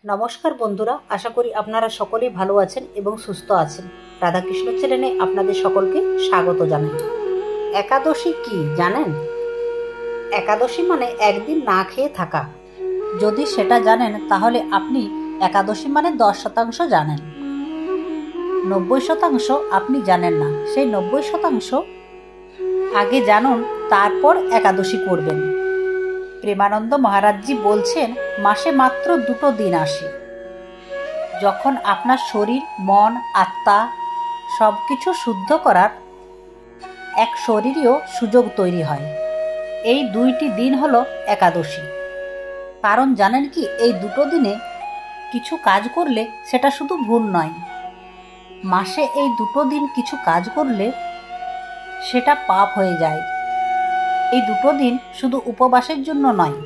নমস্কার বন্ধুরা, আশা করি আপনারা সকলেই ভালো আছেন এবং সুস্থ আছেন। রাধাকৃষ্ণ চ্যানেলে আপনাদের সকলকে স্বাগত জানাই। একাদশী কি জানেন? একাদশী মানে একদিন না খেয়ে থাকা। যদি সেটা জানেন তাহলে আপনি একাদশী মানে 10% জানেন। 90% আপনি জানেন না। সেই 90% আগে জানুন, তারপর একাদশী করবেন। প্রেমানন্দ মহারাজজি বলছেন, মাসে মাত্র 2 দিন আসে যখন আপনার শরীর, মন, আত্মা সব কিছু শুদ্ধ করার এক শরীরীয় সুযোগ তৈরি হয়। এই 2টি দিন হলো একাদশী। কারণ জানেন কি, এই 2 দিনে কিছু কাজ করলে সেটা শুধু ভুল নয়, মাসে এই 2 দিন কিছু কাজ করলে সেটা পাপ হয়ে যায়। এই 2 দিন শুধু উপবাসের জন্য নয়,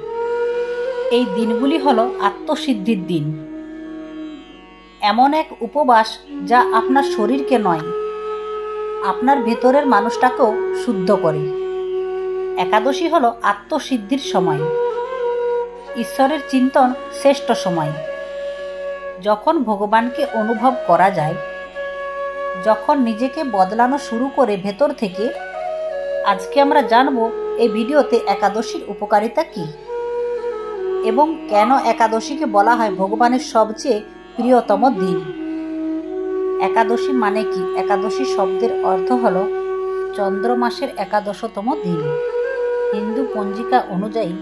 এই দিনগুলি হলো আত্মসিদ্ধির দিন। এমন এক উপবাস যা আপনার শরীরকে নয়, আপনার ভেতরের মানুষটাকেও শুদ্ধ করে। একাদশী হলো আত্মসিদ্ধির সময়, ঈশ্বরের চিন্তন শ্রেষ্ঠ সময়। যখন ভগবানকে অনুভব করা যায়, যখন নিজেকে বদলানো শুরু করে ভেতর থেকে। আজকে আমরা জানব এই ভিডিওতে একাদশীর উপকারিতা কী এবং কেন একাদশীকে বলা হয় ভগবানের সবচেয়ে প্রিয়তম দিন। একাদশী মানে কি? একাদশী শব্দের অর্থ হলো চন্দ্র মাসের 11তম দিন। হিন্দু পঞ্জিকা অনুযায়ী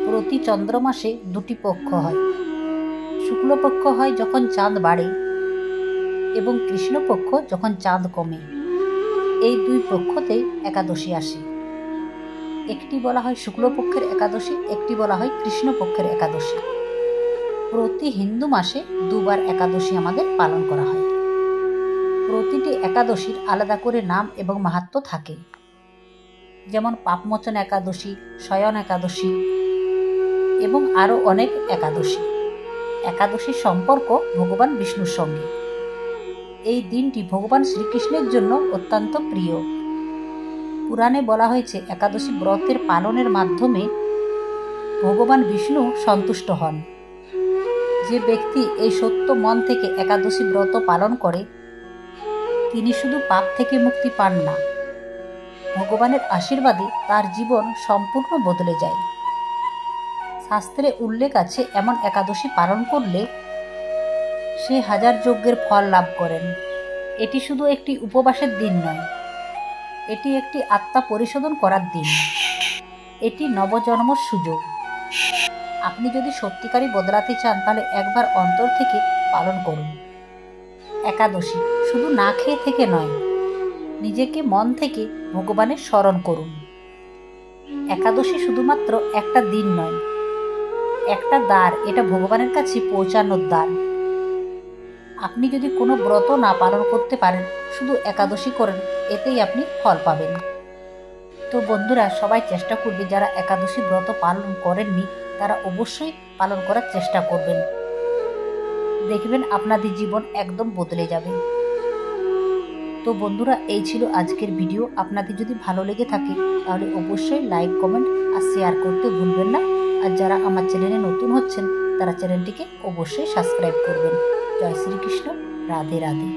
প্রতি চন্দ্র মাসে 2টি পক্ষ হয়। শুক্লপক্ষ হয় যখন চাঁদ বাড়ে এবং কৃষ্ণপক্ষ যখন চাঁদ কমে। এই 2 পক্ষতেই একাদশী আসে। একটি বলা হয় শুক্লপক্ষের একাদশী, একটি বলা হয় কৃষ্ণপক্ষের একাদশী। প্রতি হিন্দু মাসে 2 বার একাদশী আমাদের পালন করা হয়। প্রতিটি একাদশীর আলাদা করে নাম এবং মাহাত্ম্য থাকে, যেমন পাপমোচন একাদশী, শয়ন একাদশী এবং আরও অনেক একাদশী। একাদশীর সম্পর্ক ভগবান বিষ্ণুর সঙ্গে। এই দিনটি ভগবান শ্রীকৃষ্ণের জন্য অত্যন্ত প্রিয়। পুরাণে বলা হয়েছে, একাদশী ব্রতের পালনের মাধ্যমে ভগবান বিষ্ণু সন্তুষ্ট হন। যে ব্যক্তি এই সত্য মন থেকে একাদশী ব্রত পালন করে, তিনি শুধু পাপ থেকে মুক্তি পান না, ভগবানের আশীর্বাদে তার জীবন সম্পূর্ণ বদলে যায়। শাস্ত্রে উল্লেখ আছে, এমন একাদশী পালন করলে সে 1000 যজ্ঞের ফল লাভ করেন। এটি শুধু একটি উপবাসের দিন নয়, এটি একটি আত্মা পরিশোধন করার দিন। এটি নবজন্মর সুযোগ। আপনি যদি সত্যিকারই বদলাতে চান, তাহলে একবার অন্তর থেকে পালন করুন একাদশী। শুধু না খেয়ে থেকে নয়, নিজেকে মন থেকে ভগবানের স্মরণ করুন। একাদশী শুধুমাত্র একটা দিন নয়, একটা দ্বার। এটা ভগবানের কাছে পৌঁছানোর দ্বার। আপনি যদি কোনো ব্রত না পালন করতে পারেন, শুধু একাদশী করেন, এতেই আপনি ফল পাবেন। তো বন্ধুরা, সবাই চেষ্টা করবে, যারা একাদশী ব্রত পালন করেননি তারা অবশ্যই পালন করার চেষ্টা করবেন। দেখবেন আপনাদের জীবন একদম বদলে যাবে। তো বন্ধুরা, এই ছিল আজকের ভিডিও। আপনাদের যদি ভালো লেগে থাকে তাহলে অবশ্যই লাইক, কমেন্ট আর শেয়ার করতে ভুলবেন না। আর যারা আমার চ্যানেলে নতুন হচ্ছেন তারা চ্যানেলটিকে অবশ্যই সাবস্ক্রাইব করবেন। জয় শ্রীকৃষ্ণ। রাধে রাধে।